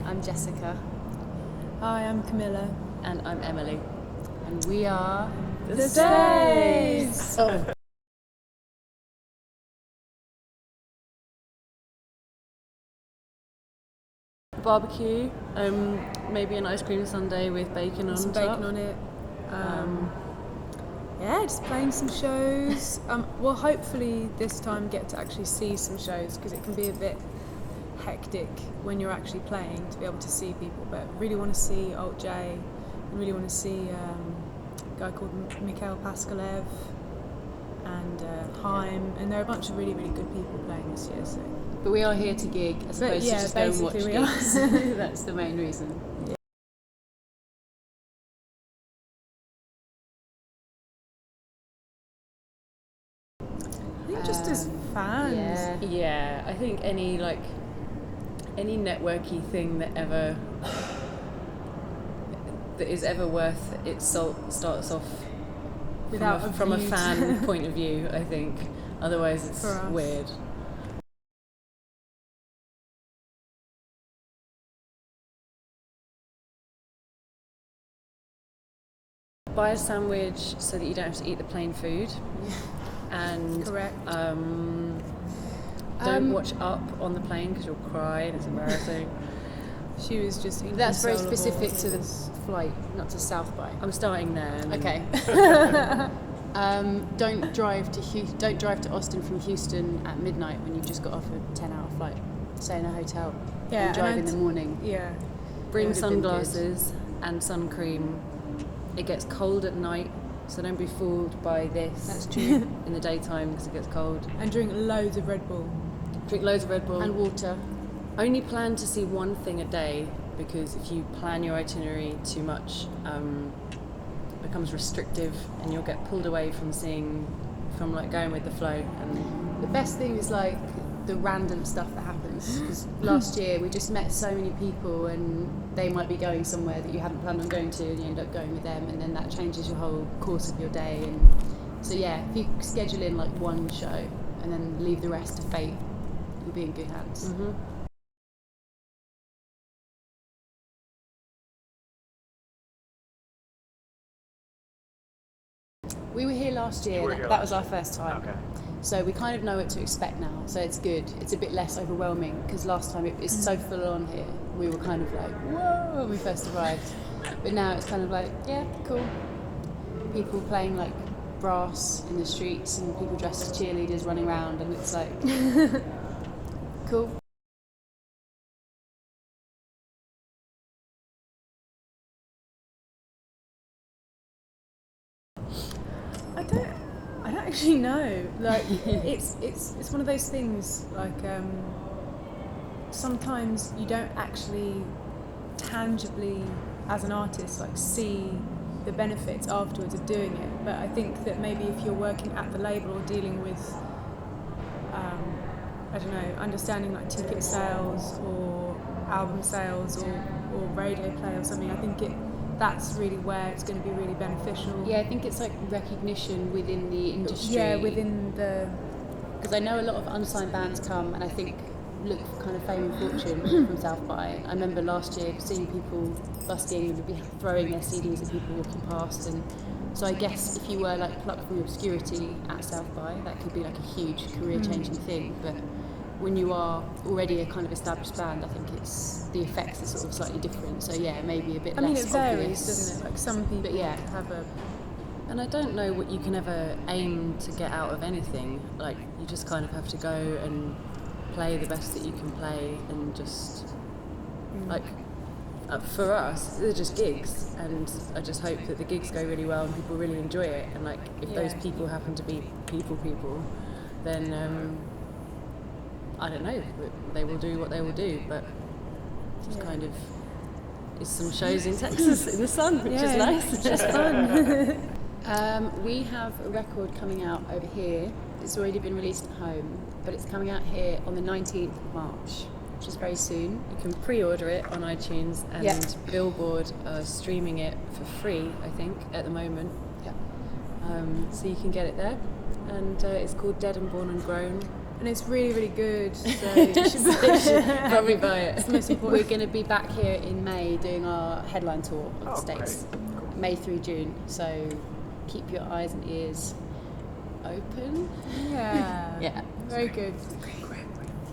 Hi, I'm Jessica. Hi, I'm Camilla. And I'm Emily. And we are The Staves! Barbecue, maybe an ice cream sundae with bacon on Some top. bacon on it. Yeah, just playing some shows. We'll hopefully this time get to actually see some shows, because it can be a bit hectic when you're actually playing to be able to see people. But really want to see Alt J, and really want to see a guy called Mikhail Paskalev and Haim, and there are a bunch of really, really good people playing this year. So. But we are here to gig as opposed to just go and watch gigs. That's the main reason. Yeah. I think just as fans. Yeah, I think any networky thing that is ever worth its salt starts off from a fan point of view, I think. Otherwise it's weird. Buy a sandwich so that you don't have to eat the plain food. And correct. Don't watch Up on the plane because you'll cry and it's embarrassing. She was just That's very specific to the flight, not to South by. I'm starting there. Okay. Don't drive to Austin from Houston at midnight when you've just got off a 10-hour flight. Stay in a hotel. Yeah, and drive in the morning. Yeah. Bring sunglasses and sun cream. It gets cold at night, so don't be fooled by this. That's true. In the daytime because it gets cold. And drink loads of Red Bull. Drink loads of Red Bull. And water. Only plan to see one thing a day, because if you plan your itinerary too much, it becomes restrictive and you'll get pulled away from going with the flow. And the best thing is the random stuff that happens, because last year we just met so many people and they might be going somewhere that you hadn't planned on going to, and you end up going with them, and then that changes your whole course of your day. And so if you schedule in one show and then leave the rest to fate, you'll be in good hands. Mm-hmm. We were here last year, that was our first time. Okay. So we kind of know what to expect now, so it's good. It's a bit less overwhelming, because last time it was so full on here. We were kind of like, whoa, when we first arrived. But now it's kind of yeah, cool. People playing brass in the streets and people dressed as cheerleaders running around, and it's cool. I don't actually know. It's one of those things. Sometimes you don't actually tangibly, as an artist, see the benefits afterwards of doing it. But I think that maybe if you're working at the label or dealing with, understanding ticket sales or album sales or radio play or something, I think that's really where it's going to be really beneficial. Yeah, I think it's recognition within the industry. Yeah, within the... Because I know a lot of unsigned bands come and I think look for kind of fame and fortune from South by. I remember last year seeing people busking and throwing their CDs at people walking past, and so I guess if you were plucked from obscurity at South by, that could be a huge career-changing thing. But when you are already a kind of established band, I think it's the effects are sort of slightly different. So maybe a bit less obvious. it varies, doesn't it? Some people have a... And I don't know what you can ever aim to get out of anything. You just kind of have to go and play the best that you can play, and just for us, they're just gigs, and I just hope that the gigs go really well and people really enjoy it. And if those people happen to be people, then I don't know, they will do what they will do, but just kind of it's some shows in Texas in the sun, which is nice. It's just fun. We have a record coming out over here. It's already been released at home, but it's coming out here on the 19th of March, which is very soon. You can pre-order it on iTunes, and Billboard are streaming it for free, I think, at the moment. Yeah. So you can get it there, and it's called Dead and Born and Grown, and it's really, really good. So you should Probably buy it. It's the most important. We're going to be back here in May doing our headline tour of the Oh, States, May through June. So keep your eyes and ears open. Yeah. Yeah. Very good.